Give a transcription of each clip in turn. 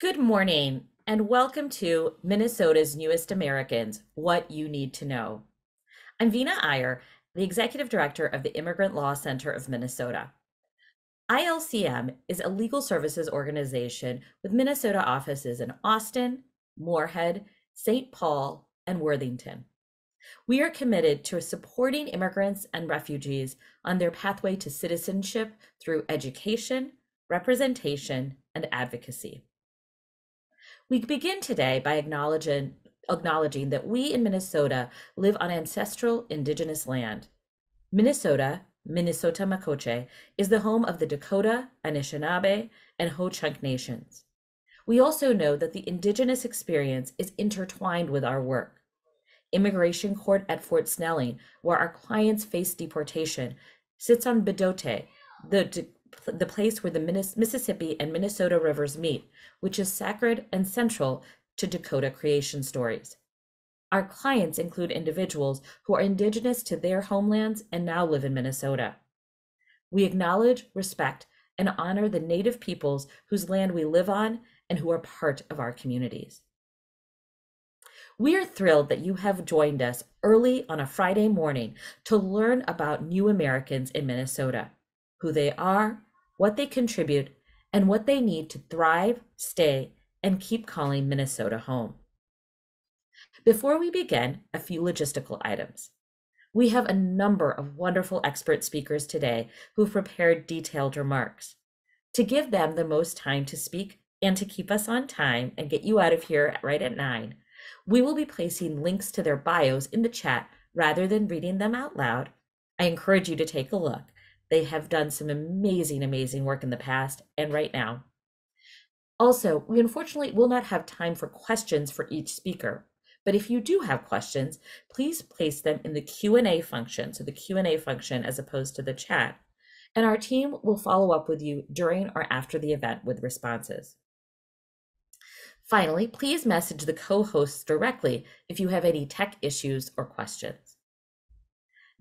Good morning, and welcome to Minnesota's Newest Americans, What You Need to Know. I'm Vina Iyer, the Executive Director of the Immigrant Law Center of Minnesota. ILCM is a legal services organization with Minnesota offices in Austin, Moorhead, St. Paul, and Worthington. We are committed to supporting immigrants and refugees on their pathway to citizenship through education, representation, and advocacy. We begin today by acknowledging that we in Minnesota live on ancestral indigenous land. Minnesota Makoche, is the home of the Dakota, Anishinaabe, and Ho-Chunk nations. We also know that the indigenous experience is intertwined with our work. Immigration Court at Fort Snelling, where our clients face deportation, sits on Bdote, the place where the Mississippi and Minnesota rivers meet, which is sacred and central to Dakota creation stories. Our clients include individuals who are indigenous to their homelands and now live in Minnesota. We acknowledge, respect, and honor the Native peoples whose land we live on and who are part of our communities. We are thrilled that you have joined us early on a Friday morning to learn about new Americans in Minnesota, who they are, what they contribute, and what they need to thrive, stay, and keep calling Minnesota home. Before we begin, a few logistical items. We have a number of wonderful expert speakers today who've prepared detailed remarks. To give them the most time to speak and to keep us on time and get you out of here right at 9, we will be placing links to their bios in the chat rather than reading them out loud. I encourage you to take a look. They have done some amazing work in the past and right now. Also, we unfortunately will not have time for questions for each speaker, but if you do have questions, please place them in the Q&A function, so the Q&A function as opposed to the chat, and our team will follow up with you during or after the event with responses. Finally, please message the co-hosts directly if you have any tech issues or questions.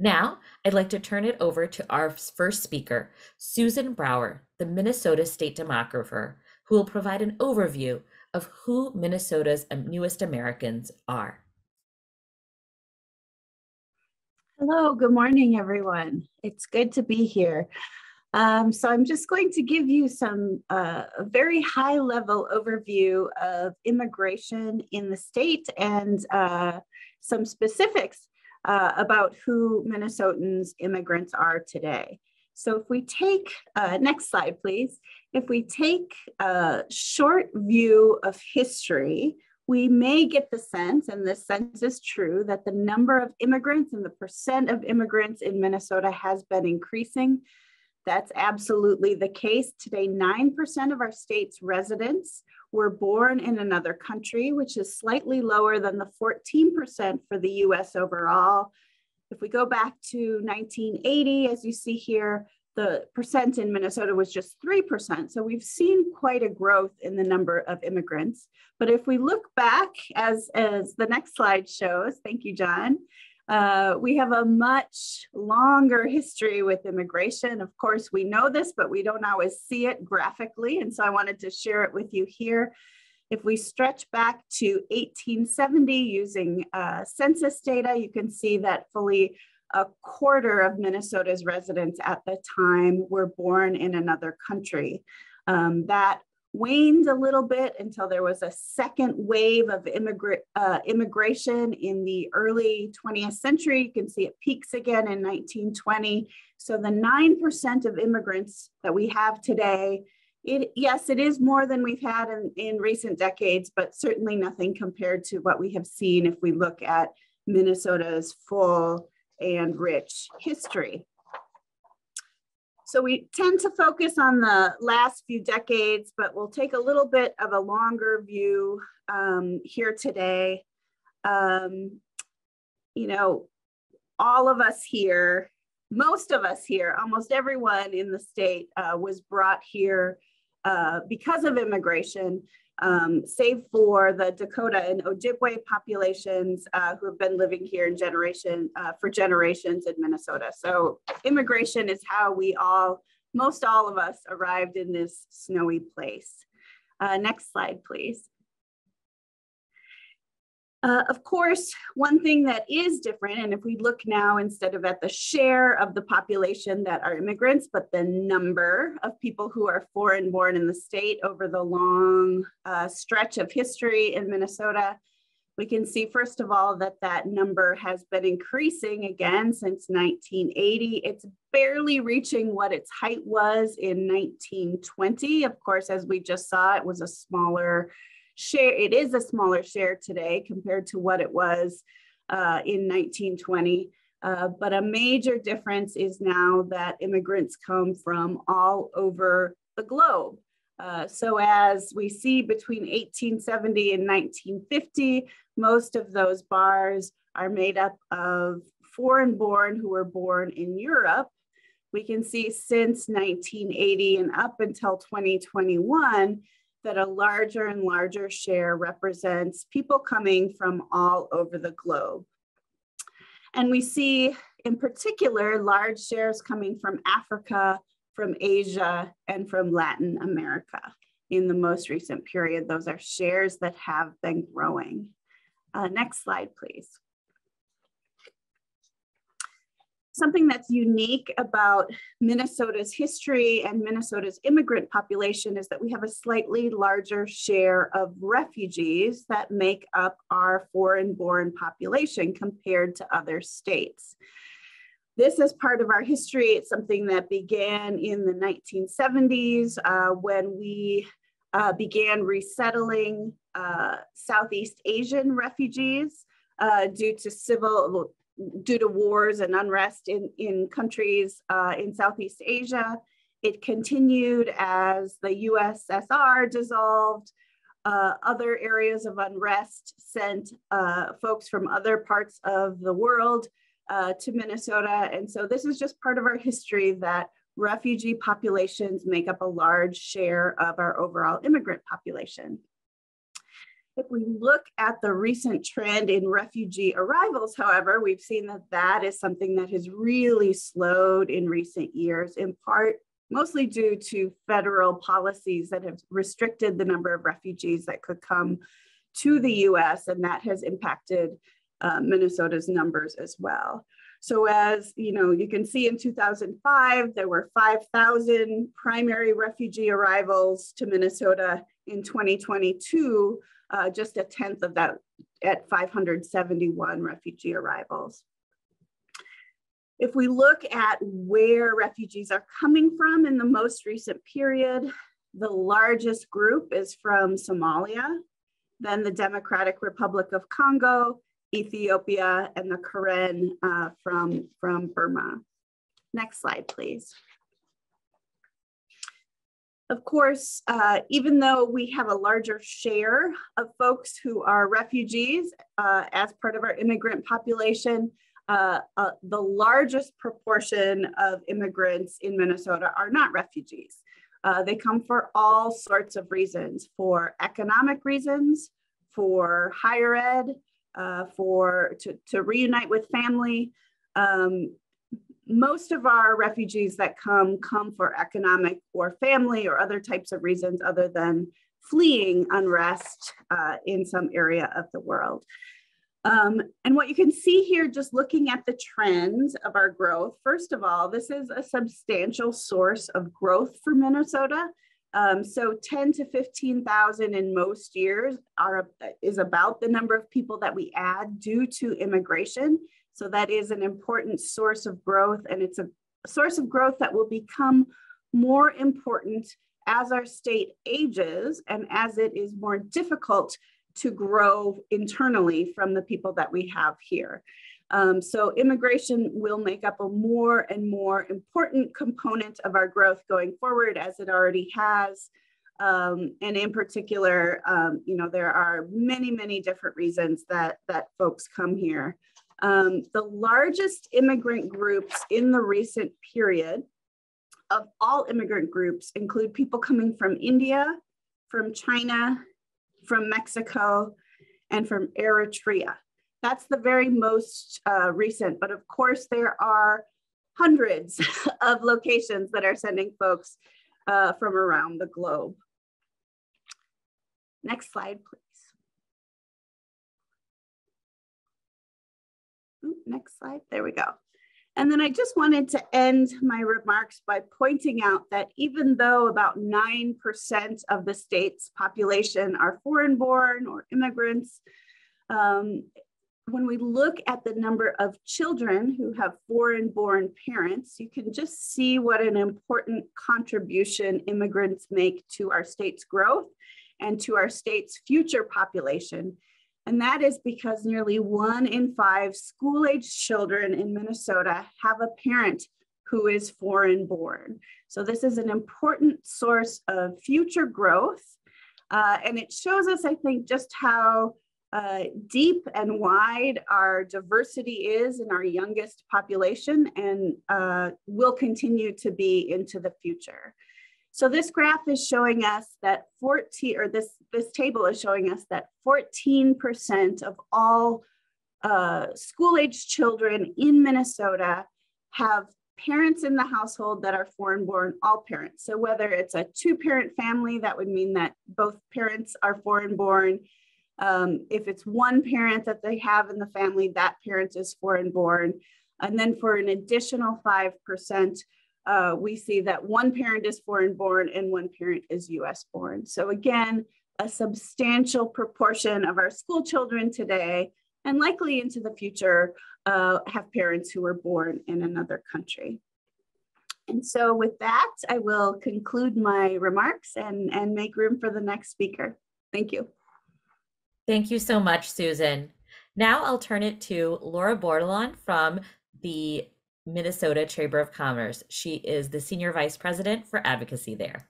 Now, I'd like to turn it over to our first speaker, Susan Brower, the Minnesota State Demographer, who will provide an overview of who Minnesota's newest Americans are. Hello, good morning, everyone. It's good to be here. So I'm just going to give you a very high-level overview of immigration in the state and some specifics about who Minnesotans immigrants are today. So if we take, next slide, please. If we take a short view of history, we may get the sense, and this sense is true, that the number of immigrants and the percent of immigrants in Minnesota has been increasing. That's absolutely the case. Today, 9% of our state's residents were born in another country, which is slightly lower than the 14% for the US overall. If we go back to 1980, as you see here, the percent in Minnesota was just 3%. So we've seen quite a growth in the number of immigrants. But if we look back, as the next slide shows, thank you, John, we have a much longer history with immigration. Of course, we know this, but we don't always see it graphically. And so I wanted to share it with you here. If we stretch back to 1870 using census data, you can see that fully a quarter of Minnesota's residents at the time were born in another country. That waned a little bit until there was a second wave of immigration in the early 20th century. You can see it peaks again in 1920. So the 9% of immigrants that we have today, yes, it is more than we've had in recent decades, but certainly nothing compared to what we have seen if we look at Minnesota's full and rich history. So we tend to focus on the last few decades, but we'll take a little bit of a longer view here today. You know, all of us here, most of us here, almost everyone in the state was brought here because of immigration, save for the Dakota and Ojibwe populations who have been living here for generations in Minnesota. So immigration is how most all of us arrived in this snowy place. Next slide, please. Of course, one thing that is different, and if we look now instead of at the share of the population that are immigrants, but the number of people who are foreign born in the state over the long stretch of history in Minnesota, we can see, first of all, that that number has been increasing again since 1980. It's barely reaching what its height was in 1920. Of course, as we just saw, it was a smaller share. It is a smaller share today compared to what it was in 1920. But a major difference is now that immigrants come from all over the globe. So as we see between 1870 and 1950, most of those bars are made up of foreign born who were born in Europe. We can see since 1980 and up until 2021, that a larger and larger share represents people coming from all over the globe. And we see in particular large shares coming from Africa, from Asia, and from Latin America in the most recent period. Those are shares that have been growing. Next slide, please. Something that's unique about Minnesota's history and Minnesota's immigrant population is that we have a slightly larger share of refugees that make up our foreign-born population compared to other states. This is part of our history. It's something that began in the 1970s when we began resettling Southeast Asian refugees due to wars and unrest in countries in Southeast Asia. It continued as the USSR dissolved. Other areas of unrest sent folks from other parts of the world to Minnesota. And so this is just part of our history that refugee populations make up a large share of our overall immigrant population. If we look at the recent trend in refugee arrivals, however, we've seen that that is something that has really slowed in recent years, in part mostly due to federal policies that have restricted the number of refugees that could come to the US, and that has impacted Minnesota's numbers as well. So as you can see in 2005, there were 5,000 primary refugee arrivals to Minnesota. In 2022, just a tenth of that at 571 refugee arrivals. If we look at where refugees are coming from in the most recent period, the largest group is from Somalia, then the Democratic Republic of Congo, Ethiopia, and the Karen from Burma. Next slide, please. Of course, even though we have a larger share of folks who are refugees as part of our immigrant population, the largest proportion of immigrants in Minnesota are not refugees. They come for all sorts of reasons, for economic reasons, for higher ed, to reunite with family. Most of our refugees that come for economic or family or other types of reasons other than fleeing unrest in some area of the world. And what you can see here, just looking at the trends of our growth, first of all, this is a substantial source of growth for Minnesota. So 10 to 15,000 in most years is about the number of people that we add due to immigration. So that is an important source of growth, and it's a source of growth that will become more important as our state ages and as it is more difficult to grow internally from the people that we have here. So immigration will make up a more and more important component of our growth going forward, as it already has. And in particular, there are many, many different reasons that folks come here. The largest immigrant groups in the recent period of all immigrant groups include people coming from India, from China, from Mexico, and from Eritrea. That's the very most recent, but of course there are hundreds of locations that are sending folks from around the globe. Next slide, please. Ooh, next slide, there we go. And then I just wanted to end my remarks by pointing out that even though about 9% of the state's population are foreign-born or immigrants, when we look at the number of children who have foreign-born parents, you can just see what an important contribution immigrants make to our state's growth and to our state's future population. And that is because nearly 1 in 5 school-age children in Minnesota have a parent who is foreign-born. So this is an important source of future growth. And it shows us, I think, just how deep and wide our diversity is in our youngest population, and will continue to be into the future. So this graph is showing us that this table is showing us that 14% of all school-age children in Minnesota have parents in the household that are foreign-born, all parents. So whether it's a 2-parent family, that would mean that both parents are foreign-born. If it's 1 parent that they have in the family, that parent is foreign-born. And then for an additional 5%, we see that 1 parent is foreign-born and 1 parent is US-born. So again, a substantial proportion of our school children today, and likely into the future, have parents who were born in another country. And so with that, I will conclude my remarks and make room for the next speaker. Thank you. Thank you so much, Susan. Now I'll turn it to Laura Bordelon from the Minnesota Chamber of Commerce. She is the Senior Vice President for Advocacy there.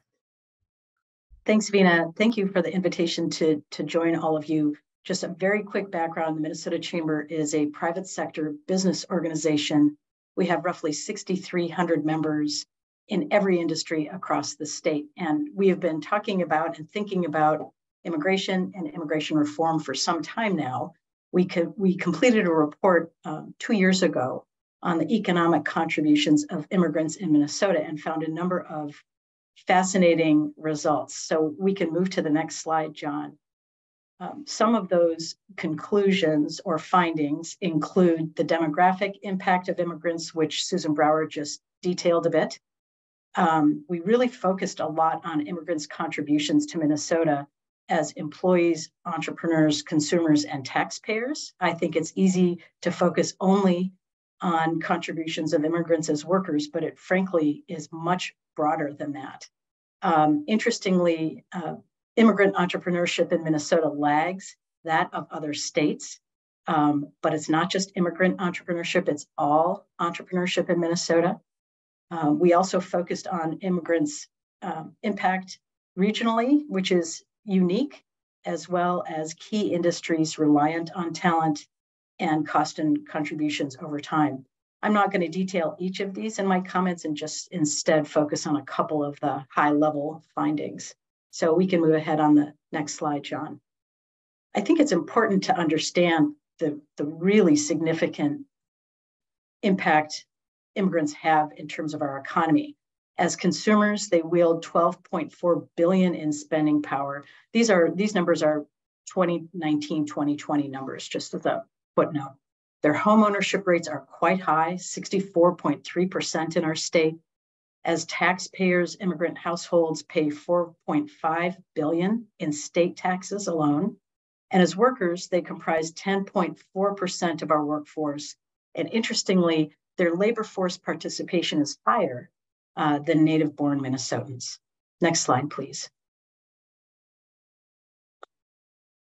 Thanks, Vina. Thank you for the invitation to join all of you. Just a very quick background. The Minnesota Chamber is a private sector business organization. We have roughly 6,300 members in every industry across the state. And we have been talking about and thinking about immigration and immigration reform for some time now. We completed a report 2 years ago on the economic contributions of immigrants in Minnesota and found a number of fascinating results. So we can move to the next slide, John. Some of those conclusions or findings include the demographic impact of immigrants, which Susan Brower just detailed a bit. We really focused a lot on immigrants' contributions to Minnesota as employees, entrepreneurs, consumers, and taxpayers. I think it's easy to focus only on contributions of immigrants as workers, but it frankly is much broader than that. Interestingly, immigrant entrepreneurship in Minnesota lags that of other states, but it's not just immigrant entrepreneurship, it's all entrepreneurship in Minnesota. We also focused on immigrants' impact regionally, which is unique, as well as key industries reliant on talent and cost and contributions over time. I'm not going to detail each of these in my comments and just instead focus on a couple of the high-level findings. So we can move ahead on the next slide, John. I think it's important to understand the really significant impact immigrants have in terms of our economy. As consumers, they wield $12.4 billion in spending power. These numbers are 2019, 2020 numbers, just as a footnote. Their home ownership rates are quite high, 64.3% in our state. As taxpayers, immigrant households pay $4.5 billion in state taxes alone. And as workers, they comprise 10.4% of our workforce. And interestingly, their labor force participation is higher than native-born Minnesotans. Next slide, please.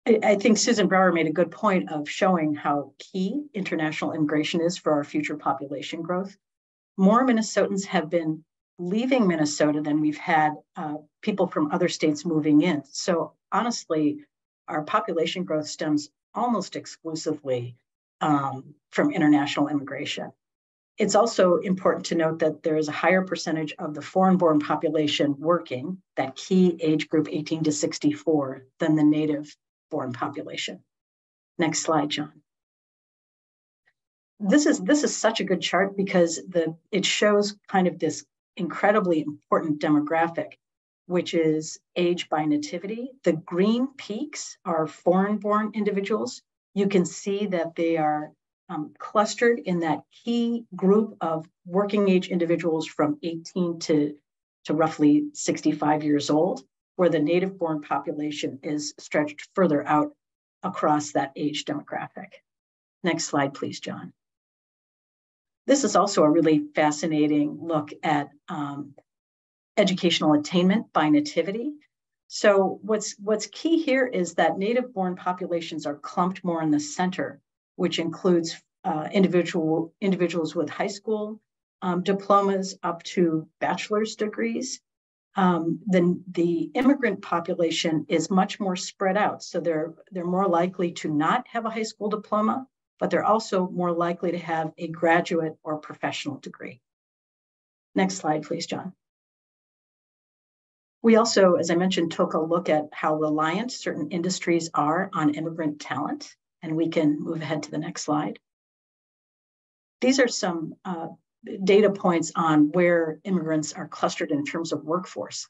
I think Susan Brower made a good point of showing how key international immigration is for our future population growth. More Minnesotans have been leaving Minnesota than we've had people from other states moving in. So honestly, our population growth stems almost exclusively from international immigration. It's also important to note that there is a higher percentage of the foreign-born population working, that key age group 18 to 64, than the native-born population. Next slide, John. This is such a good chart because it shows kind of this incredibly important demographic. which is age by nativity. The green peaks are foreign-born individuals. You can see that they are clustered in that key group of working age individuals from 18 to roughly 65 years old, where the native-born population is stretched further out across that age demographic. Next slide, please, John. This is also a really fascinating look at educational attainment by nativity. So what's key here is that native-born populations are clumped more in the center, which includes individuals with high school diplomas up to bachelor's degrees. The immigrant population is much more spread out. So they're more likely to not have a high school diploma, but they're also more likely to have a graduate or professional degree. Next slide, please, John. We also, as I mentioned, took a look at how reliant certain industries are on immigrant talent, and we can move ahead to the next slide. These are some data points on where immigrants are clustered in terms of workforce.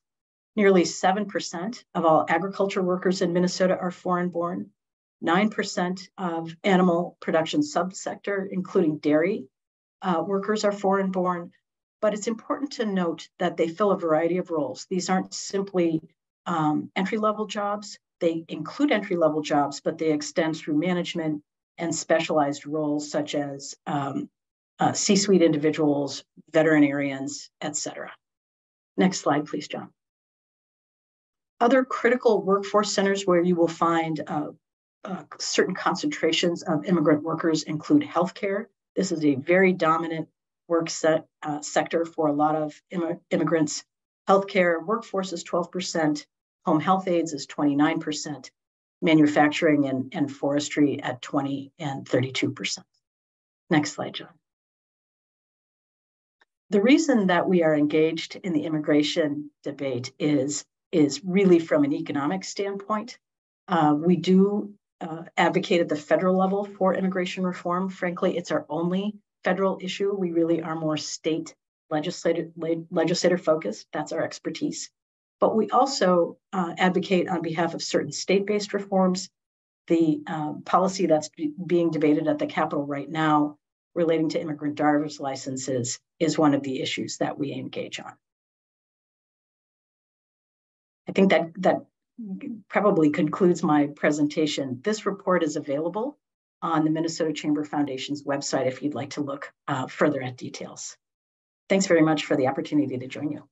Nearly 7% of all agriculture workers in Minnesota are foreign-born. 9% of animal production subsector, including dairy workers, are foreign-born. But it's important to note that they fill a variety of roles. These aren't simply entry-level jobs. They include entry-level jobs, but they extend through management and specialized roles such as C-suite individuals, veterinarians, et cetera. Next slide, please, John. Other critical workforce centers where you will find certain concentrations of immigrant workers include healthcare. This is a very dominant work sector for a lot of immigrants. Healthcare workforce is 12%, home health aides is 29%, manufacturing and forestry at 20 and 32%. Next slide, John. The reason that we are engaged in the immigration debate is really from an economic standpoint. We do advocate at the federal level for immigration reform. Frankly, it's our only federal issue. We really are more state legislator focused. That's our expertise. But we also advocate on behalf of certain state-based reforms. The policy that's being debated at the Capitol right now relating to immigrant driver's licenses is one of the issues that we engage on. I think that probably concludes my presentation. This report is available on the Minnesota Chamber Foundation's website if you'd like to look further at details. Thanks very much for the opportunity to join you.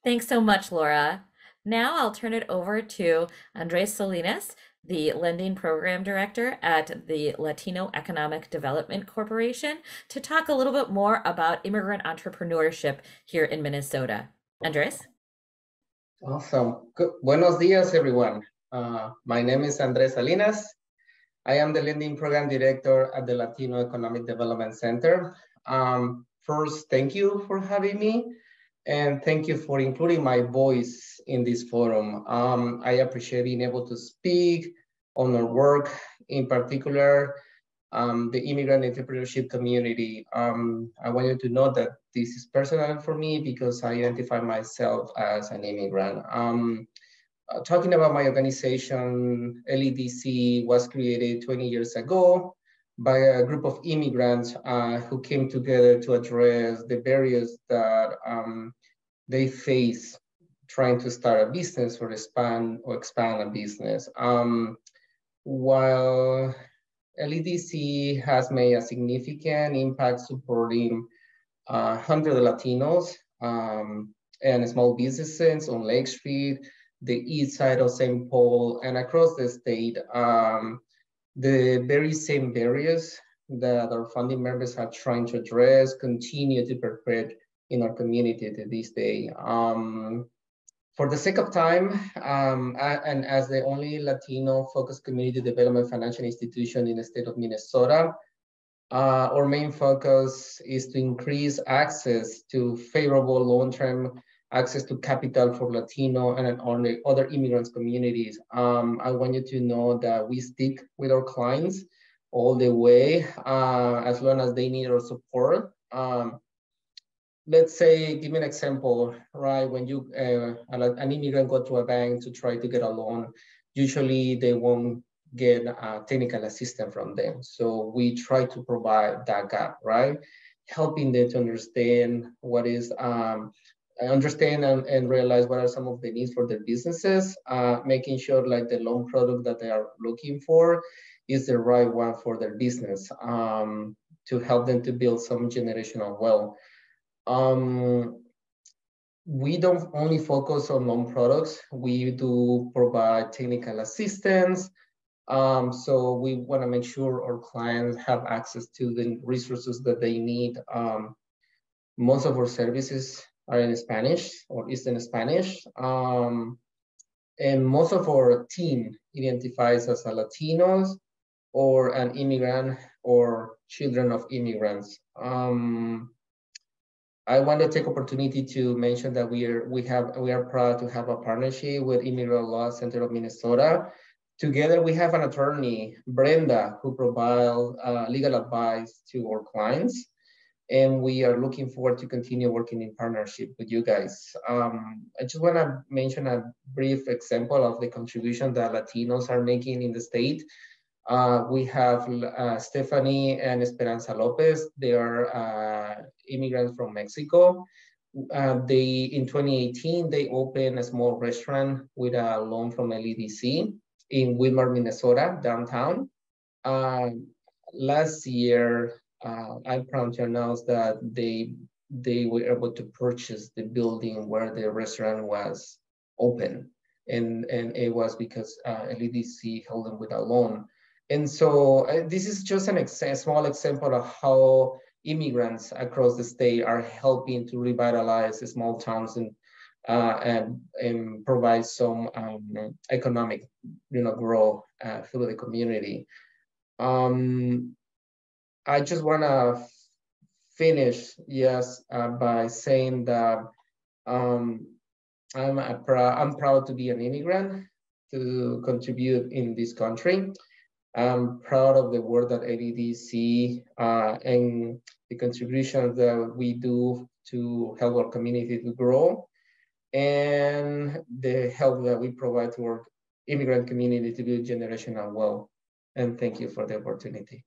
Thanks so much, Laura. Now I'll turn it over to Andres Salinas, the Lending Program Director at the Latino Economic Development Corporation, to talk a little bit more about immigrant entrepreneurship here in Minnesota. Andres? Awesome. Buenos dias, everyone. My name is Andres Salinas. I am the Lending Program Director at the Latino Economic Development Center. First, thank you for having me, and thank you for including my voice in this forum. I appreciate being able to speak on our work, in particular, the immigrant entrepreneurship community. I want you to know that this is personal for me because I identify myself as an immigrant. Talking about my organization, LEDC was created 20 years ago by a group of immigrants who came together to address the barriers that they face trying to start a business or expand a business. While LEDC has made a significant impact supporting hundreds of Latinos and small businesses on Lake Street, the east side of St. Paul, and across the state, the very same barriers that our founding members are trying to address continue to perpetuate in our community to this day. For the sake of time, and as the only Latino-focused community development financial institution in the state of Minnesota, our main focus is to increase access to favorable long-term access to capital for Latino and other immigrants communities. I want you to know that we stick with our clients all the way, as long as they need our support. let's say, give me an example, right? When you, an immigrant go to a bank to try to get a loan, usually they won't get a technical assistance from them. So we try to provide that gap, right? Helping them to understand what is, understand and realize what are some of the needs for their businesses, making sure like the loan product that they are looking for is the right one for their business, to help them to build some generational wealth. We don't only focus on loan products, we do provide technical assistance. So we want to make sure our clients have access to the resources that they need. Most of our services are in Spanish or is in Spanish. And most of our team identifies as a Latinos or an immigrant or children of immigrants. I want to take opportunity to mention that we are proud to have a partnership with Immigrant Law Center of Minnesota. Together, we have an attorney, Brenda, who provides legal advice to our clients. And we are looking forward to continue working in partnership with you guys. I just want to mention a brief example of the contribution that Latinos are making in the state. We have Stephanie and Esperanza Lopez. They are immigrants from Mexico. In 2018, they opened a small restaurant with a loan from LEDC in Wilmar, Minnesota, downtown. Last year, I'm proud to announce that they were able to purchase the building where the restaurant was open. And it was because LEDC held them with a loan. And so this is just a small example of how immigrants across the state are helping to revitalize the small towns and provide some economic, growth through the community. I just want to finish, by saying that I'm proud to be an immigrant, to contribute in this country. I'm proud of the work that LEDC and the contributions that we do to help our community to grow, and the help that we provide to our immigrant community to build generational wealth. And thank you for the opportunity.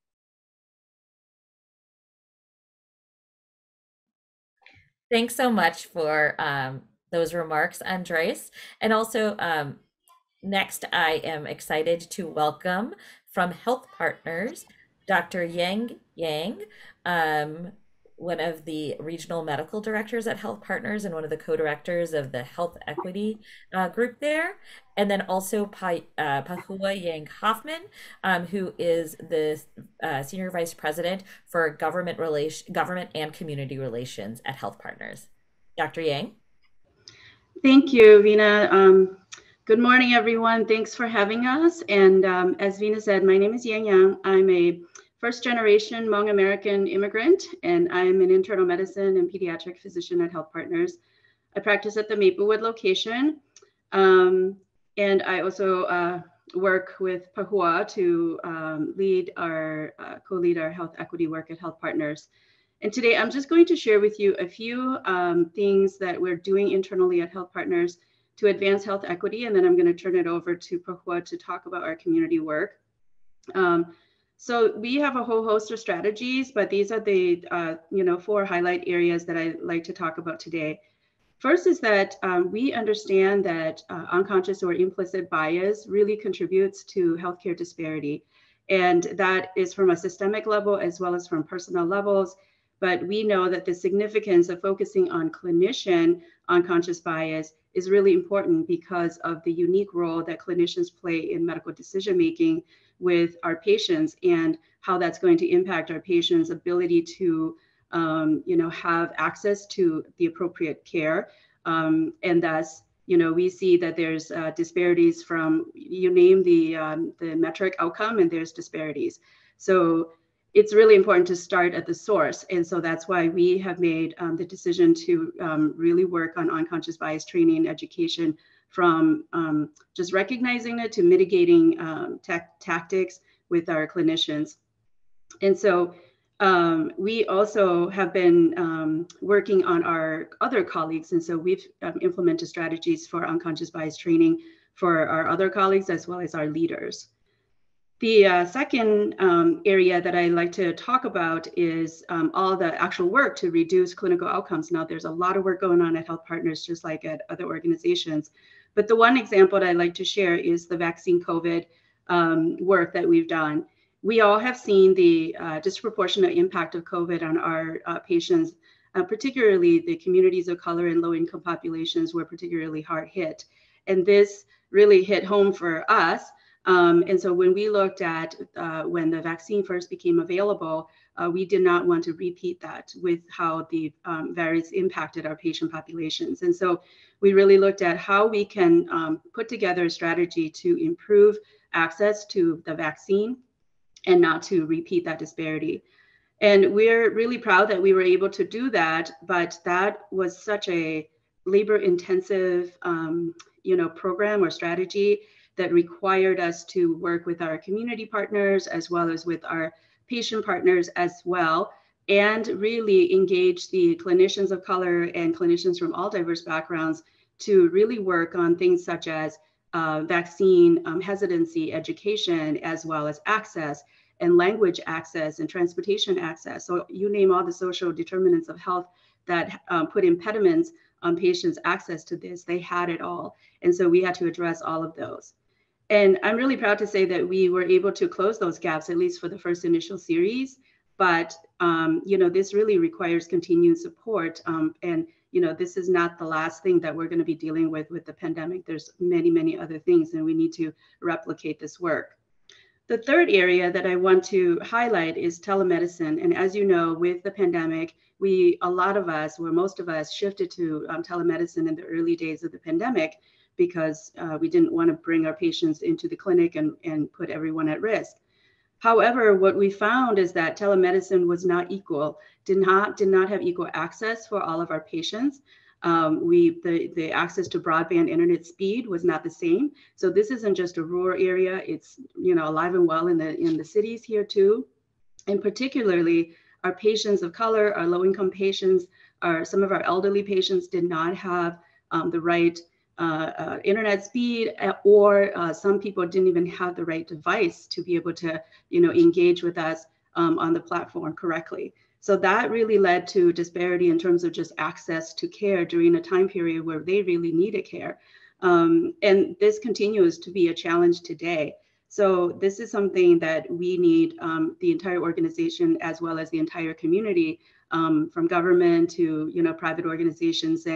Thanks so much for those remarks, Andres. And also, next, I am excited to welcome from Health Partners, Dr. Yang Yang, one of the regional medical directors at Health Partners and one of the co-directors of the Health Equity group there. And then also Pahua Yang Hoffman, who is the Senior Vice President for Government and Community Relations at Health Partners. Dr. Yang. Thank you, Vina. Good morning, everyone. Thanks for having us. And as Vina said, my name is Yang Yang. I'm a first-generation Hmong American immigrant, and I'm an internal medicine and pediatric physician at Health Partners. I practice at the Maplewood location, and I also work with Pahua to co-lead our health equity work at Health Partners. And today, I'm just going to share with you a few things that we're doing internally at Health Partners to advance health equity, and then I'm going to turn it over to Pahua to talk about our community work. So we have a whole host of strategies, but these are the 4 highlight areas that I like to talk about today. First is that we understand that unconscious or implicit bias really contributes to healthcare disparity, and that is from a systemic level as well as from personal levels. But we know that the significance of focusing on clinician unconscious bias is really important because of the unique role that clinicians play in medical decision-making with our patients and how that's going to impact our patients' ability to, have access to the appropriate care. And thus, we see that there's disparities from, you name the metric outcome, and there's disparities. So it's really important to start at the source. And so that's why we have made the decision to really work on unconscious bias training and education, from just recognizing it to mitigating tactics with our clinicians. And so We also have been working on our other colleagues. And so we've implemented strategies for unconscious bias training for our other colleagues as well as our leaders. The second area that I like to talk about is all the actual work to reduce clinical outcomes. Now, there's a lot of work going on at Health Partners, just like at other organizations. But the one example that I'd like to share is the vaccine COVID work that we've done. We all have seen the disproportionate impact of COVID on our patients, particularly the communities of color and low-income populations were particularly hard hit. And this really hit home for us. And so when we looked at when the vaccine first became available, we did not want to repeat that with how the virus impacted our patient populations. And so we really looked at how we can put together a strategy to improve access to the vaccine and not to repeat that disparity. And we're really proud that we were able to do that, but that was such a labor-intensive program or strategy that required us to work with our community partners as well as with our patient partners as well, and really engage the clinicians of color and clinicians from all diverse backgrounds to really work on things such as vaccine hesitancy education, as well as access and language access and transportation access. So you name all the social determinants of health that put impediments on patients' access to this, they had it all. And so we had to address all of those. And I'm really proud to say that we were able to close those gaps, at least for the first initial series. But, this really requires continued support. And this is not the last thing that we're going to be dealing with the pandemic. There's many, many other things, and we need to replicate this work. The third area that I want to highlight is telemedicine. And as you know, with the pandemic, most of us shifted to telemedicine in the early days of the pandemic because we didn't want to bring our patients into the clinic and put everyone at risk. However, what we found is that telemedicine was not equal, did not have equal access for all of our patients. The access to broadband internet speed was not the same. So this isn't just a rural area, it's alive and well in the cities here too. And particularly our patients of color, our low-income patients, some of our elderly patients did not have the right internet speed, or some people didn't even have the right device to be able to engage with us on the platform correctly. So that really led to disparity in terms of just access to care during a time period where they really needed care. And this continues to be a challenge today. So this is something that we need the entire organization as well as the entire community, from government to private organizations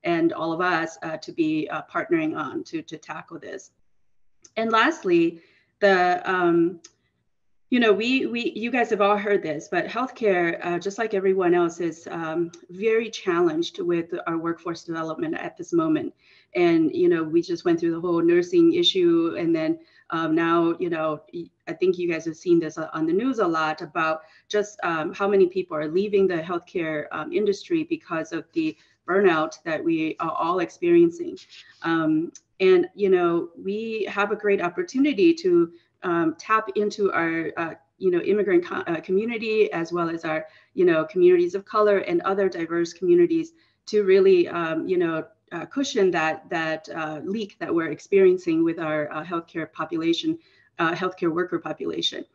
and all of us to be partnering on to tackle this. And lastly, you guys have all heard this, but healthcare, just like everyone else, is very challenged with our workforce development at this moment. And, we just went through the whole nursing issue. And then now, I think you guys have seen this on the news a lot about just how many people are leaving the healthcare industry because of the burnout that we are all experiencing. And, we have a great opportunity to tap into our, immigrant community, as well as our, communities of color and other diverse communities to really, cushion that leak that we're experiencing with our healthcare population, healthcare worker population.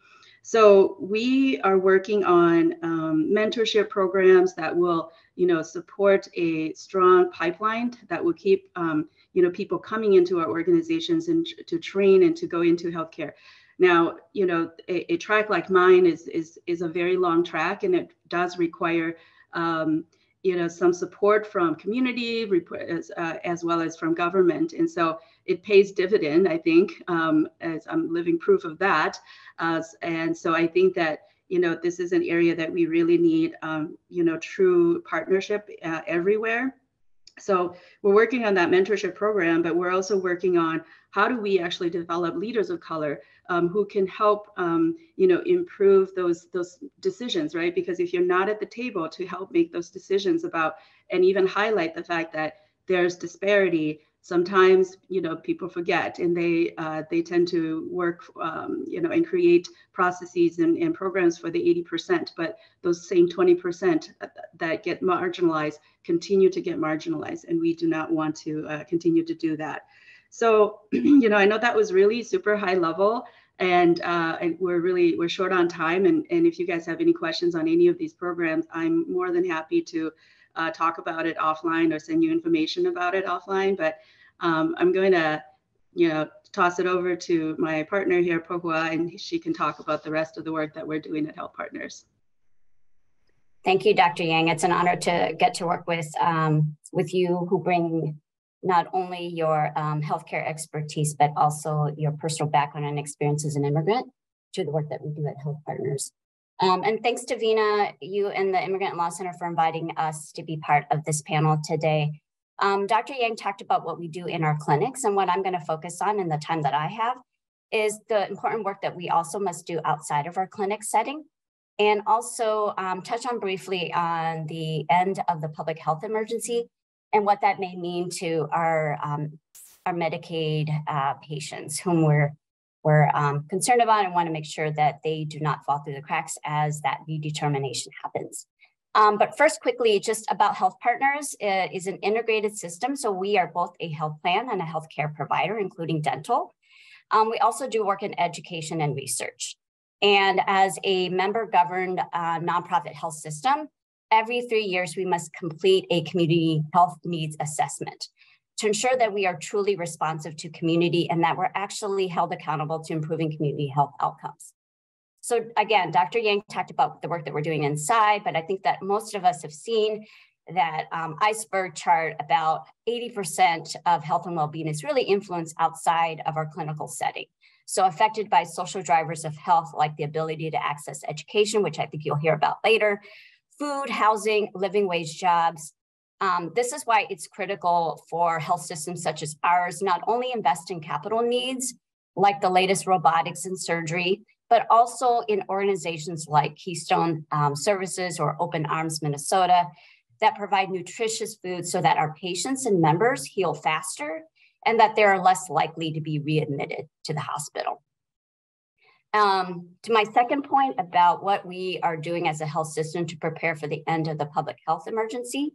So we are working on mentorship programs that will, support a strong pipeline that will keep, people coming into our organizations and to train and to go into healthcare. Now, a track like mine is a very long track, and it does require, some support from community as well as from government. And so it pays dividend, I think, as I'm living proof of that. And so I think that, this is an area that we really need, true partnership everywhere. So we're working on that mentorship program, but we're also working on how do we actually develop leaders of color who can help, improve those decisions, right? Because if you're not at the table to help make those decisions about and even highlight the fact that there's disparity, sometimes, people forget, and they tend to work, and create processes and programs for the 80%, but those same 20% that get marginalized continue to get marginalized, and we do not want to continue to do that. So, I know that was really super high level, and we're short on time. And if you guys have any questions on any of these programs, I'm more than happy to talk about it offline or send you information about it offline. But I'm going to, toss it over to my partner here, Pohua, and she can talk about the rest of the work that we're doing at Health Partners. Thank you, Dr. Yang. It's an honor to get to work with you, who bring not only your healthcare expertise, but also your personal background and experience as an immigrant to the work that we do at Health Partners. And thanks to Vina, you and the Immigrant Law Center for inviting us to be part of this panel today. Dr. Yang talked about what we do in our clinics, and what I'm going to focus on in the time that I have is the important work that we also must do outside of our clinic setting, and also touch on briefly on the end of the public health emergency and what that may mean to our Medicaid patients, whom we're concerned about and want to make sure that they do not fall through the cracks as that redetermination happens. But first, quickly, just about Health Partners is an integrated system. So we are both a health plan and a healthcare provider, including dental. We also do work in education and research. And as a member-governed nonprofit health system, every 3 years, we must complete a community health needs assessment to ensure that we are truly responsive to community and that we're actually held accountable to improving community health outcomes. So again, Dr. Yang talked about the work that we're doing inside, but I think that most of us have seen that iceberg chart about 80% of health and well-being is really influenced outside of our clinical setting. So affected by social drivers of health, like the ability to access education, which I think you'll hear about later, food, housing, living wage jobs. This is why it's critical for health systems such as ours, not only invest in capital needs, like the latest robotics and surgery, but also in organizations like Keystone Services or Open Arms Minnesota that provide nutritious food so that our patients and members heal faster and that they are less likely to be readmitted to the hospital. To my second point about what we are doing as a health system to prepare for the end of the public health emergency.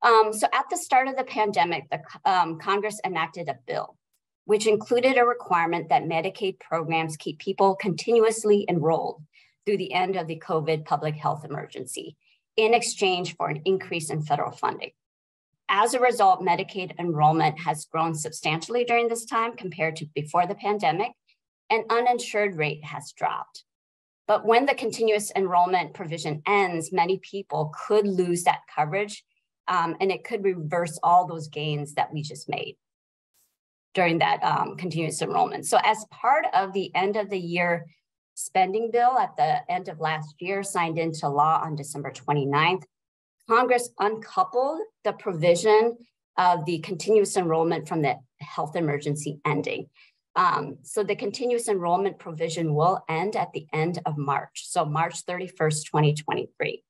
So at the start of the pandemic, the Congress enacted a bill which included a requirement that Medicaid programs keep people continuously enrolled through the end of the COVID public health emergency in exchange for an increase in federal funding. As a result, Medicaid enrollment has grown substantially during this time compared to before the pandemic, and uninsured rate has dropped. But when the continuous enrollment provision ends, many people could lose that coverage, and it could reverse all those gains that we just made during that continuous enrollment. So as part of the end of the year spending bill at the end of last year, signed into law on December 29th, Congress uncoupled the provision of the continuous enrollment from the health emergency ending. So the continuous enrollment provision will end at the end of March, so March 31st, 2023.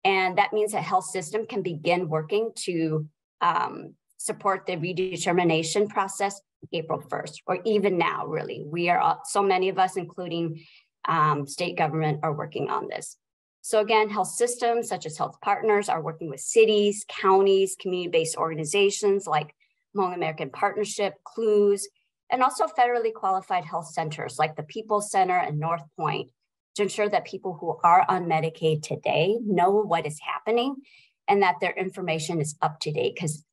And that means that health system can begin working to support the redetermination process April 1st, or even now, really. We are, so many of us, including state government, are working on this. So again, health systems such as Health Partners are working with cities, counties, community-based organizations like Hmong American Partnership, CLUES, and also federally qualified health centers like the People's Center and North Point to ensure that people who are on Medicaid today know what is happening and that their information is up to date, because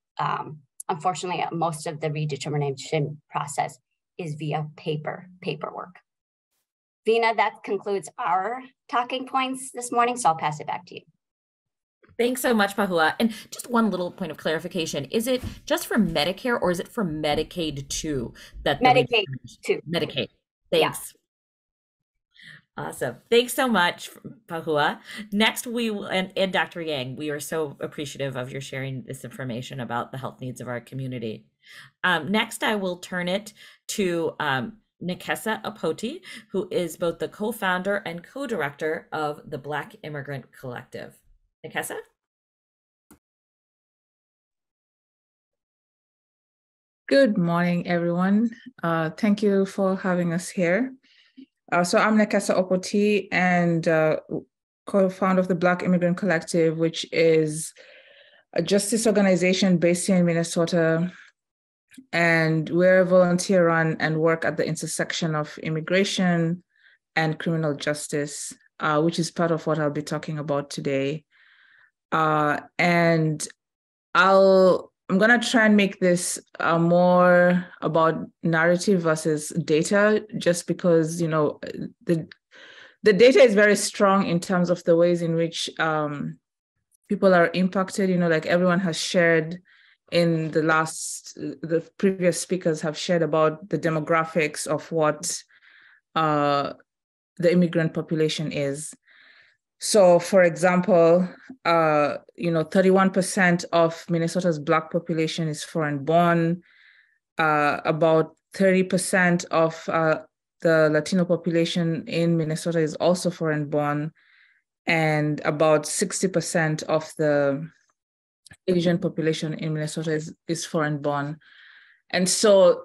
unfortunately, most of the redetermination process is via paperwork. Vina, that concludes our talking points this morning, so I'll pass it back to you. Thanks so much, Pohua. And just one little point of clarification. Is it just for Medicare or is it for Medicaid too? Medicaid too. Medicaid. Thanks. Yeah. Awesome. Thanks so much, Pohua. Next, and Dr. Yang, we are so appreciative of your sharing this information about the health needs of our community. Next, I will turn it to Nekesa Apoti, who is both the co-founder and co-director of the Black Immigrant Collective. Nekesa? Good morning, everyone. Thank you for having us here. So I'm Nekesa Opoti, and co-founder of the Black Immigrant Collective, which is a justice organization based here in Minnesota. And we're a volunteer run and work at the intersection of immigration and criminal justice, which is part of what I'll be talking about today. And I'm going to try and make this more about narrative versus data, just because, you know, the data is very strong in terms of the ways in which people are impacted. You know, like everyone has shared in the previous speakers have shared about the demographics of what the immigrant population is. So, for example, 31% of Minnesota's Black population is foreign-born. About 30% of the Latino population in Minnesota is also foreign-born, and about 60% of the Asian population in Minnesota is foreign-born. And so,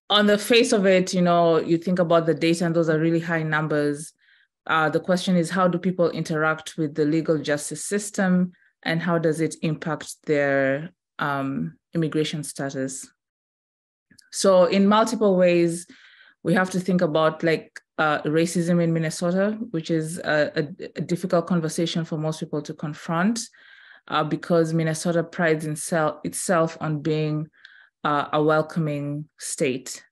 on the face of it, you know, you think about the data, and those are really high numbers. The question is, how do people interact with the legal justice system, and how does it impact their immigration status? So in multiple ways, we have to think about racism in Minnesota, which is a difficult conversation for most people to confront because Minnesota prides itself on being a welcoming state.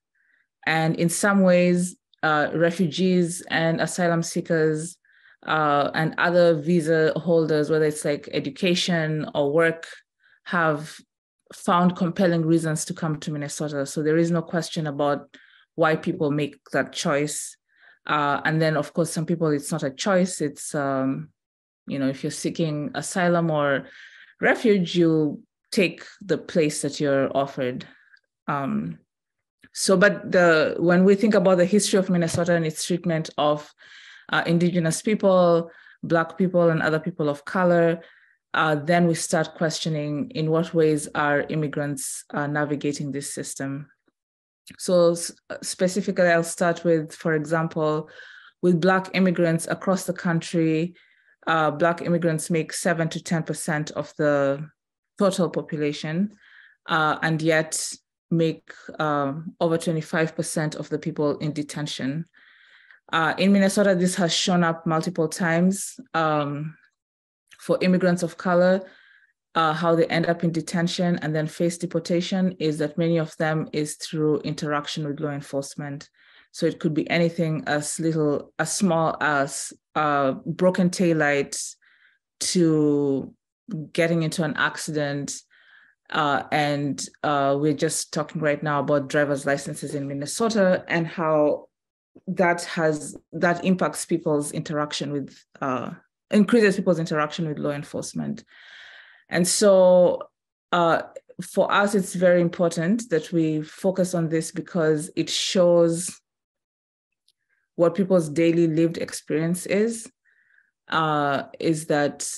And in some ways, refugees and asylum seekers and other visa holders, whether it's like education or work, have found compelling reasons to come to Minnesota. So there is no question about why people make that choice. And then, of course, some people, it's not a choice. It's, if you're seeking asylum or refuge, you take the place that you're offered. When we think about the history of Minnesota and its treatment of Indigenous people, Black people, and other people of color, then we start questioning in what ways are immigrants navigating this system. So specifically, I'll start with, for example, with Black immigrants across the country. Black immigrants make 7 to 10% of the total population, and yet make over 25% of the people in detention. In Minnesota, this has shown up multiple times. For immigrants of color, how they end up in detention and then face deportation is that many of them is through interaction with law enforcement. So it could be anything as small as broken taillights to getting into an accident. And we're just talking right now about driver's licenses in Minnesota and how that impacts people's interaction with, increases people's interaction with law enforcement. And so for us, it's very important that we focus on this because it shows what people's daily lived experience is that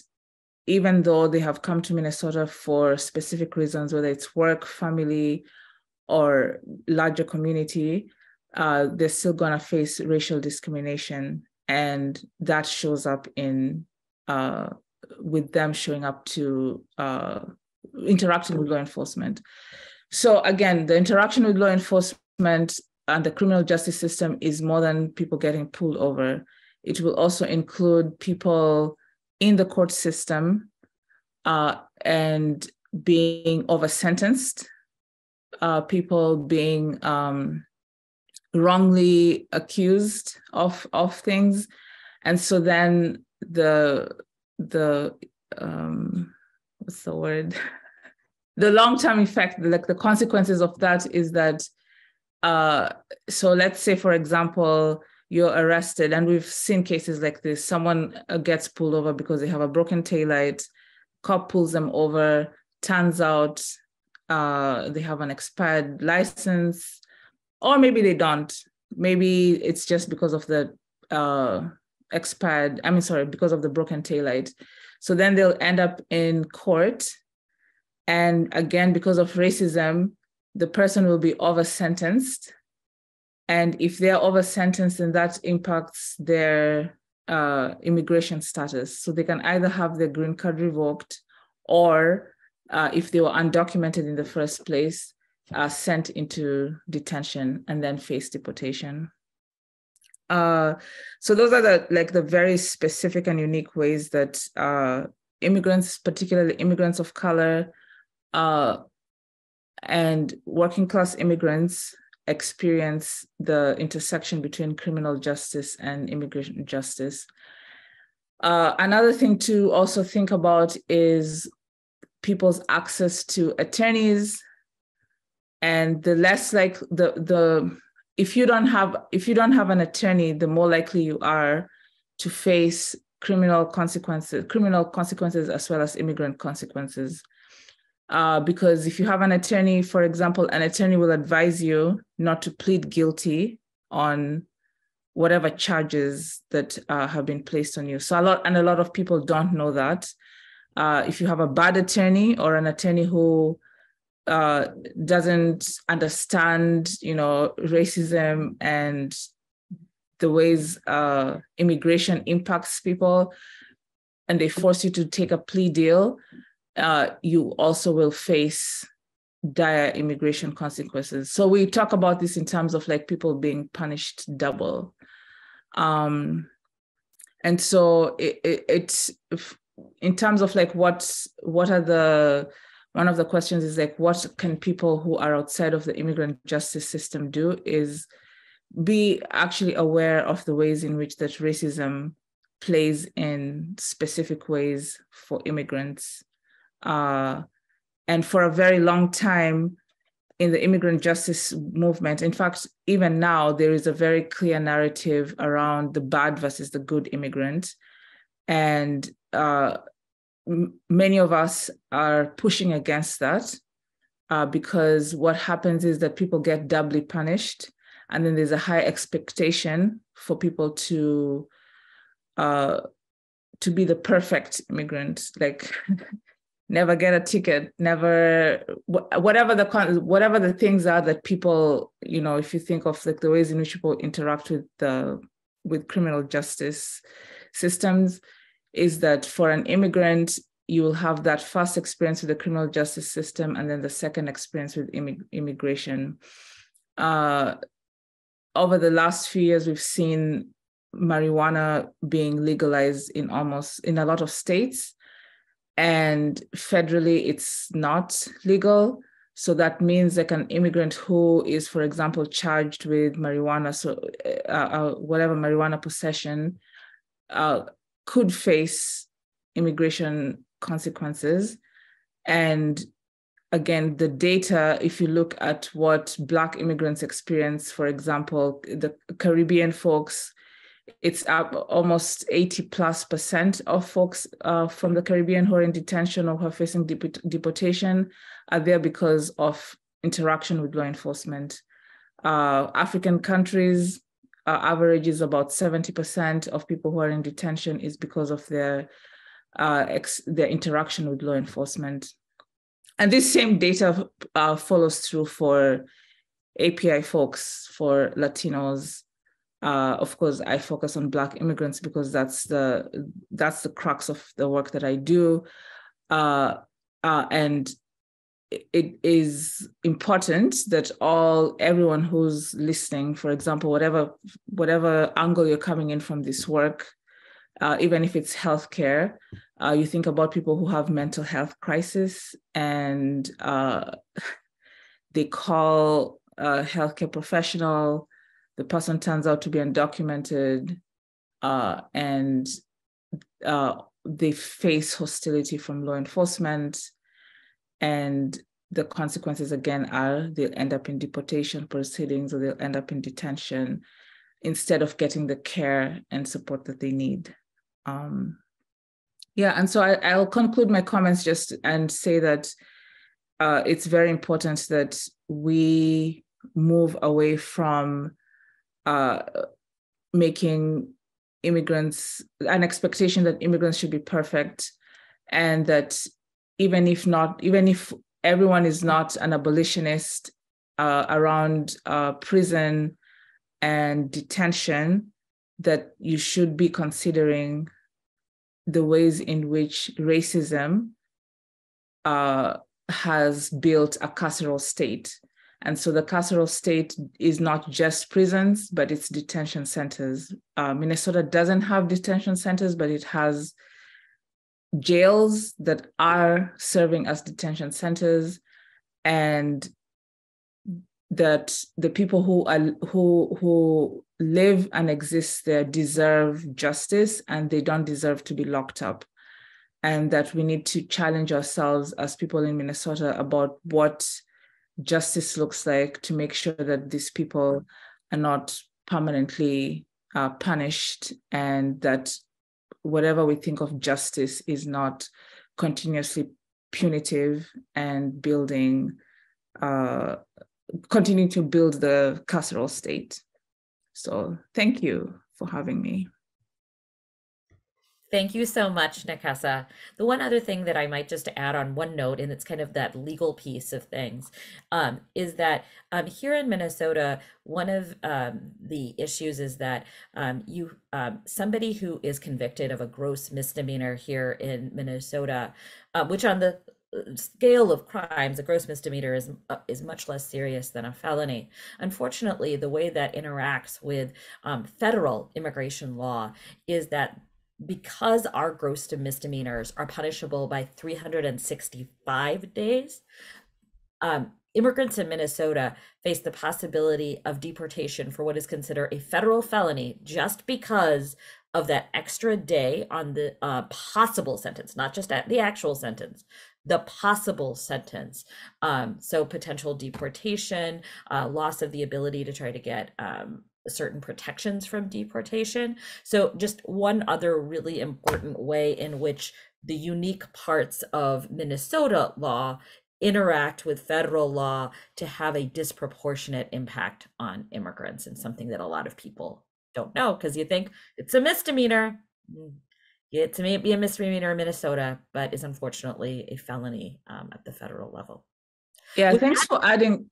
even though they have come to Minnesota for specific reasons, whether it's work, family, or larger community, they're still gonna face racial discrimination. And that shows up with them showing up to interacting with law enforcement. So again, the interaction with law enforcement and the criminal justice system is more than people getting pulled over. It will also include people in the court system and being over-sentenced, people being wrongly accused of things. And so then what's the word? The long-term effect, like the consequences of that is that, so let's say, for example, you're arrested, and we've seen cases like this. Someone gets pulled over because they have a broken taillight, cop pulls them over, turns out they have an expired license, or maybe they don't. Maybe it's just because of the because of the broken taillight. So then they'll end up in court. And again, because of racism, the person will be over-sentenced. And if they're over-sentenced, then that impacts their immigration status. So they can either have their green card revoked, or if they were undocumented in the first place, sent into detention and then face deportation. So those are the very specific and unique ways that immigrants, particularly immigrants of color and working class immigrants, experience the intersection between criminal justice and immigration justice. Another thing to also think about is people's access to attorneys, and the less like if you don't have an attorney, the more likely you are to face criminal consequences as well as immigrant consequences. Because if you have an attorney, for example, an attorney will advise you not to plead guilty on whatever charges that have been placed on you. So a lot of people don't know that. If you have a bad attorney or an attorney who doesn't understand, racism and the ways immigration impacts people, and they force you to take a plea deal, you also will face dire immigration consequences. So we talk about this in terms of like people being punished double. And so it's in terms of like what are one of the questions is like, what can people who are outside of the immigrant justice system do, is be actually aware of the ways in which that racism plays in specific ways for immigrants. And for a very long time in the immigrant justice movement, in fact, even now, there is a very clear narrative around the bad versus the good immigrant. And many of us are pushing against that because what happens is that people get doubly punished, and then there's a high expectation for people to be the perfect immigrant, like never get a ticket, never, whatever the things are that people, if you think of like the ways in which people interact with criminal justice systems, is that for an immigrant, you will have that first experience with the criminal justice system and then the second experience with immigration. Over the last few years, we've seen marijuana being legalized in a lot of states, and federally it's not legal. So that means like an immigrant who is, for example, charged with marijuana, whatever marijuana possession, could face immigration consequences. And again, the data, if you look at what Black immigrants experience, for example, the Caribbean folks, it's up almost 80+% of folks from the Caribbean who are in detention or who are facing deportation are there because of interaction with law enforcement. African countries, average is about 70% of people who are in detention is because of their interaction with law enforcement. And this same data follows through for API folks, for Latinos. Of course, I focus on Black immigrants because that's the crux of the work that I do. And it is important that everyone who's listening, for example, whatever angle you're coming in from this work, even if it's healthcare, you think about people who have mental health crisis, and they call a healthcare professional, the person turns out to be undocumented, and they face hostility from law enforcement. And the consequences, again, are they'll end up in deportation proceedings, or they'll end up in detention instead of getting the care and support that they need. And so I'll conclude my comments and say that it's very important that we move away from making immigrants an expectation that immigrants should be perfect, and that even if everyone is not an abolitionist, around prison and detention, that you should be considering the ways in which racism has built a carceral state. And so the carceral state is not just prisons, but it's detention centers. Minnesota doesn't have detention centers, but it has jails that are serving as detention centers, and that the people who live and exist there deserve justice, and they don't deserve to be locked up. And that we need to challenge ourselves as people in Minnesota about what justice looks like, to make sure that these people are not permanently punished, and that whatever we think of justice is not continuously punitive and continuing to build the carceral state. So thank you for having me. Thank you so much, Nekesa. The one other thing that I might just add on one note, and it's kind of that legal piece of things, is that here in Minnesota, one of the issues is that somebody who is convicted of a gross misdemeanor here in Minnesota, which on the scale of crimes, a gross misdemeanor is much less serious than a felony. Unfortunately, the way that interacts with federal immigration law is that because our gross misdemeanors are punishable by 365 days, immigrants in Minnesota face the possibility of deportation for what is considered a federal felony just because of that extra day on the possible sentence, not just at the actual sentence, the possible sentence. So potential deportation, loss of the ability to try to get certain protections from deportation. So just one other really important way in which the unique parts of Minnesota law interact with federal law to have a disproportionate impact on immigrants, and something that a lot of people don't know, because you think it's a misdemeanor. It may be a misdemeanor in Minnesota, but is unfortunately a felony at the federal level. Yeah, thanks for adding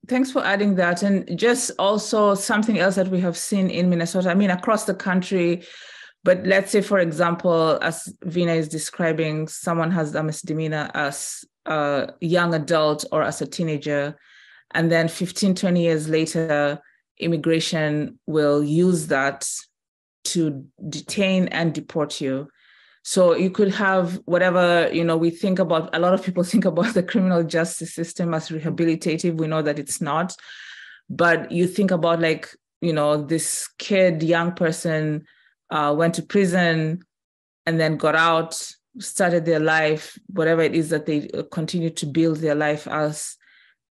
that. And just also something else that we have seen in Minnesota, I mean, across the country, but let's say, for example, as Vina is describing, someone has a misdemeanor as a young adult or as a teenager, and then 15, 20 years later, immigration will use that to detain and deport you. So you could have whatever, we think about, a lot of people think about the criminal justice system as rehabilitative. We know that it's not. But you think about this young person went to prison and then got out, started their life, whatever it is that they continue to build their life as,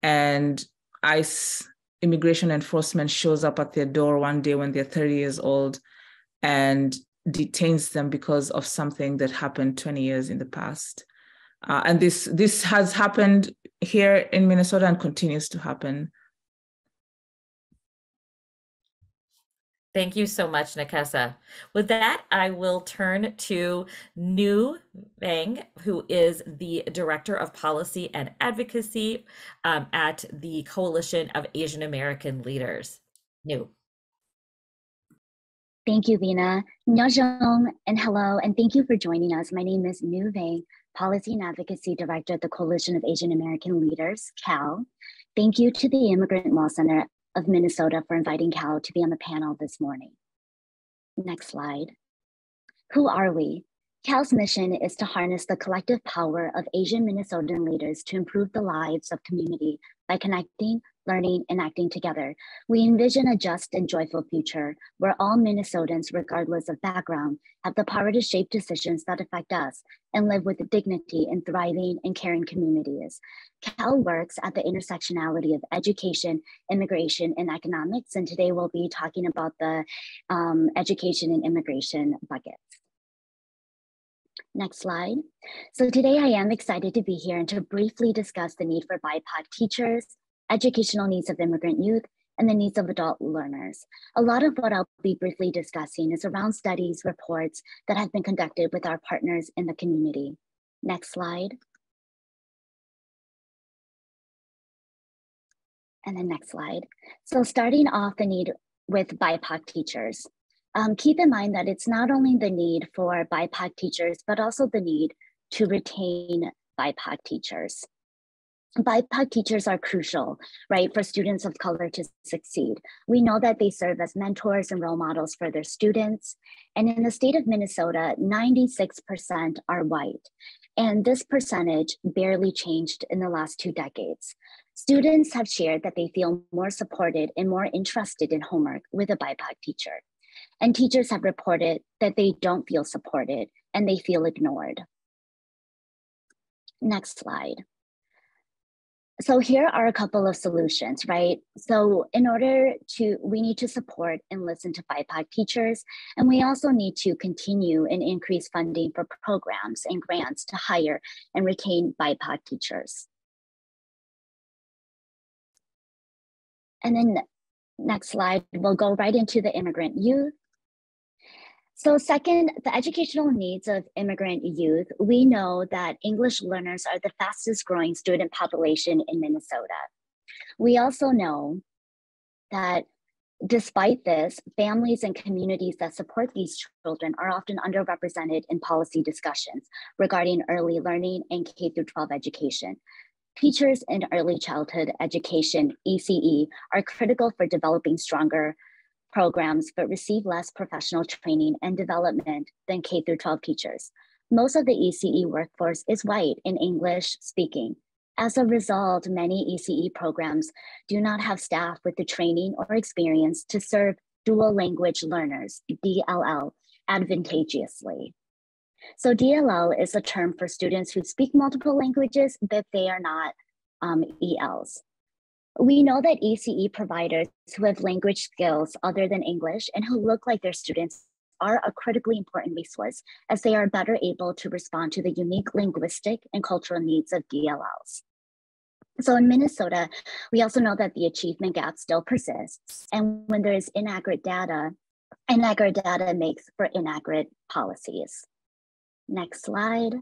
and ICE, immigration enforcement, shows up at their door one day when they're 30 years old and detains them because of something that happened 20 years in the past. And this has happened here in Minnesota and continues to happen. Thank you so much, Nekesa. With that, I will turn to Nu Vang, who is the Director of Policy and Advocacy at the Coalition of Asian American Leaders. Nu. Thank you, Vina. Nyajong and hello, and thank you for joining us. My name is Nu Vang, Policy and Advocacy Director at the Coalition of Asian American Leaders, CAL. Thank you to the Immigrant Law Center of Minnesota for inviting CAL to be on the panel this morning. Next slide. Who are we? CAL's mission is to harness the collective power of Asian Minnesotan leaders to improve the lives of community by connecting, learning, and acting together. We envision a just and joyful future where all Minnesotans, regardless of background, have the power to shape decisions that affect us and live with dignity in thriving and caring communities. CAL works at the intersectionality of education, immigration, and economics, and today we'll be talking about the education and immigration buckets. Next slide. So today I am excited to be here and to briefly discuss the need for BIPOC teachers, educational needs of immigrant youth, and the needs of adult learners. A lot of what I'll be briefly discussing is around studies, reports that have been conducted with our partners in the community. Next slide. And then next slide. So starting off the need with BIPOC teachers. Keep in mind that it's not only the need for BIPOC teachers, but also the need to retain BIPOC teachers. BIPOC teachers are crucial, right, for students of color to succeed. We know that they serve as mentors and role models for their students. And in the state of Minnesota, 96% are white. And this percentage barely changed in the last 2 decades. Students have shared that they feel more supported and more interested in homework with a BIPOC teacher. And teachers have reported that they don't feel supported and they feel ignored. Next slide. So here are a couple of solutions, right? So we need to support and listen to BIPOC teachers, and we also need to continue and increase funding for programs and grants to hire and retain BIPOC teachers. And then next slide, we'll go right into the immigrant youth. So second, the educational needs of immigrant youth. We know that English learners are the fastest growing student population in Minnesota. We also know that despite this, families and communities that support these children are often underrepresented in policy discussions regarding early learning and K-12 education. Teachers in early childhood education, ECE, are critical for developing stronger programs, but receive less professional training and development than K-12 teachers. Most of the ECE workforce is white and English speaking. As a result, many ECE programs do not have staff with the training or experience to serve dual language learners, DLL, advantageously. So DLL is a term for students who speak multiple languages, but they are not ELs. We know that ECE providers who have language skills other than English and who look like their students are a critically important resource, as they are better able to respond to the unique linguistic and cultural needs of DLLs. So in Minnesota, we also know that the achievement gap still persists. And when there is inaccurate data makes for inaccurate policies. Next slide.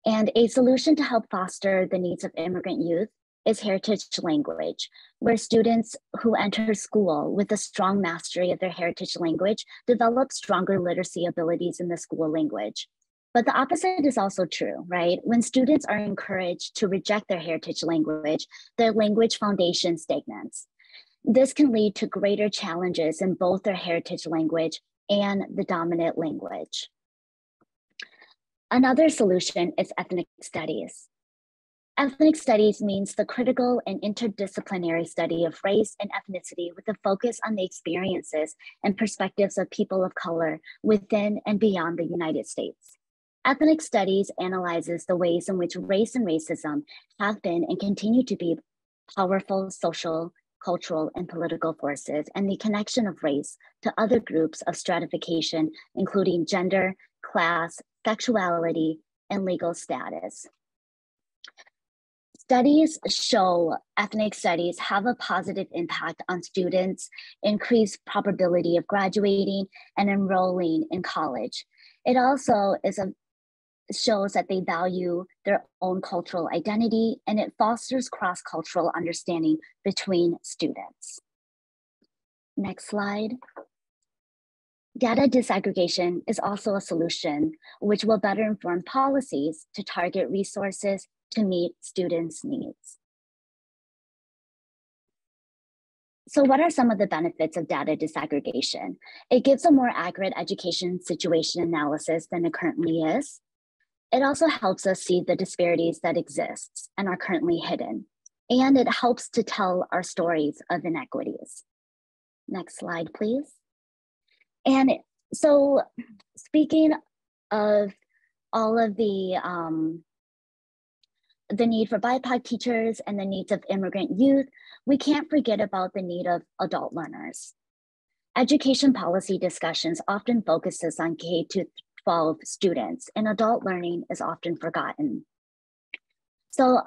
And a solution to help foster the needs of immigrant youth is heritage language, where students who enter school with a strong mastery of their heritage language develop stronger literacy abilities in the school language. But the opposite is also true, right? When students are encouraged to reject their heritage language, their language foundation stagnates. This can lead to greater challenges in both their heritage language and the dominant language. Another solution is ethnic studies. Ethnic studies means the critical and interdisciplinary study of race and ethnicity with a focus on the experiences and perspectives of people of color within and beyond the United States. Ethnic studies analyzes the ways in which race and racism have been and continue to be powerful social, cultural, and political forces, and the connection of race to other groups of stratification, including gender, class, sexuality, and legal status. Studies show ethnic studies have a positive impact on students, increased probability of graduating and enrolling in college. It also shows that they value their own cultural identity, and it fosters cross-cultural understanding between students. Next slide. Data disaggregation is also a solution which will better inform policies to target resources to meet students' needs. So what are some of the benefits of data disaggregation? It gives a more accurate education situation analysis than it currently is. It also helps us see the disparities that exist and are currently hidden. And it helps to tell our stories of inequities. Next slide, please. And so speaking of all of the need for BIPOC teachers and the needs of immigrant youth, we can't forget about the need of adult learners. Education policy discussions often focuses on K-12 students, and adult learning is often forgotten. So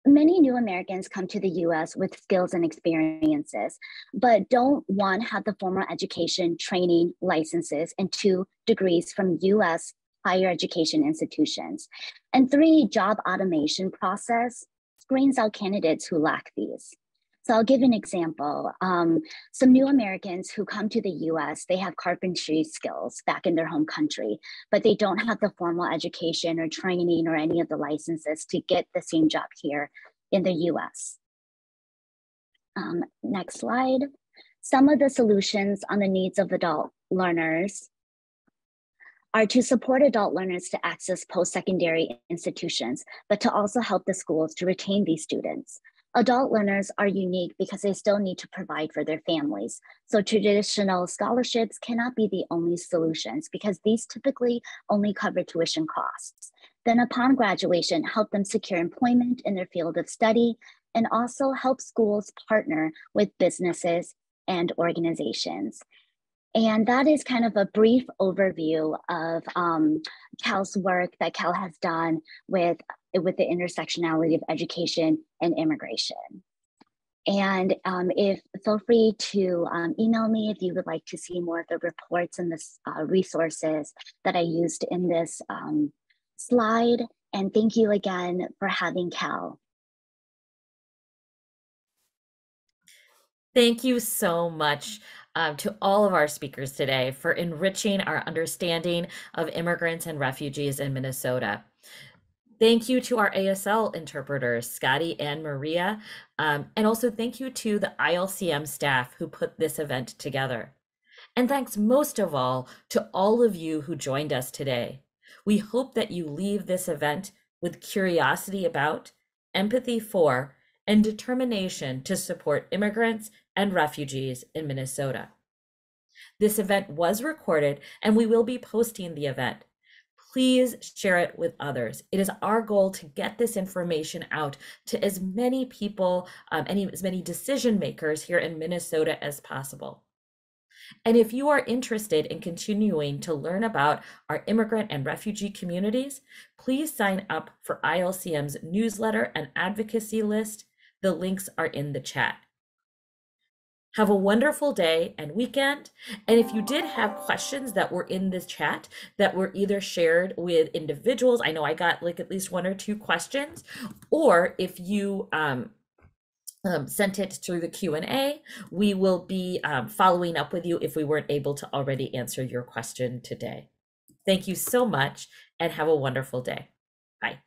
many new Americans come to the US with skills and experiences, but don't, one, have the formal education, training, licenses, and 2, degrees from US higher education institutions. And 3, job automation process screens out candidates who lack these. So I'll give an example. Some new Americans who come to the US, they have carpentry skills back in their home country, but they don't have the formal education or training or any of the licenses to get the same job here in the US. Next slide. Some of the solutions on the needs of adult learners are to support adult learners to access post-secondary institutions, but to also help the schools to retain these students. Adult learners are unique because they still need to provide for their families. So traditional scholarships cannot be the only solutions because these typically only cover tuition costs. Then upon graduation, help them secure employment in their field of study and also help schools partner with businesses and organizations. And that is kind of a brief overview of Cal's work that Cal has done with the intersectionality of education and immigration. And feel free to email me if you would like to see more of the reports and the resources that I used in this slide. And thank you again for having Cal. Thank you so much to all of our speakers today for enriching our understanding of immigrants and refugees in Minnesota. Thank you to our ASL interpreters, Scotty and Maria, and also thank you to the ILCM staff who put this event together. And thanks most of all to all of you who joined us today. We hope that you leave this event with curiosity about, empathy for, and determination to support immigrants and refugees in Minnesota. This event was recorded and we will be posting the event. Please share it with others. It is our goal to get this information out to as many people, as many decision makers here in Minnesota as possible. And if you are interested in continuing to learn about our immigrant and refugee communities, please sign up for ILCM's newsletter and advocacy list. The links are in the chat. Have a wonderful day and weekend. And if you did have questions that were in this chat that were either shared with individuals, I know I got like at least 1 or 2 questions, or if you sent it through the Q&A, we will be following up with you if we weren't able to already answer your question today. Thank you so much and have a wonderful day. Bye.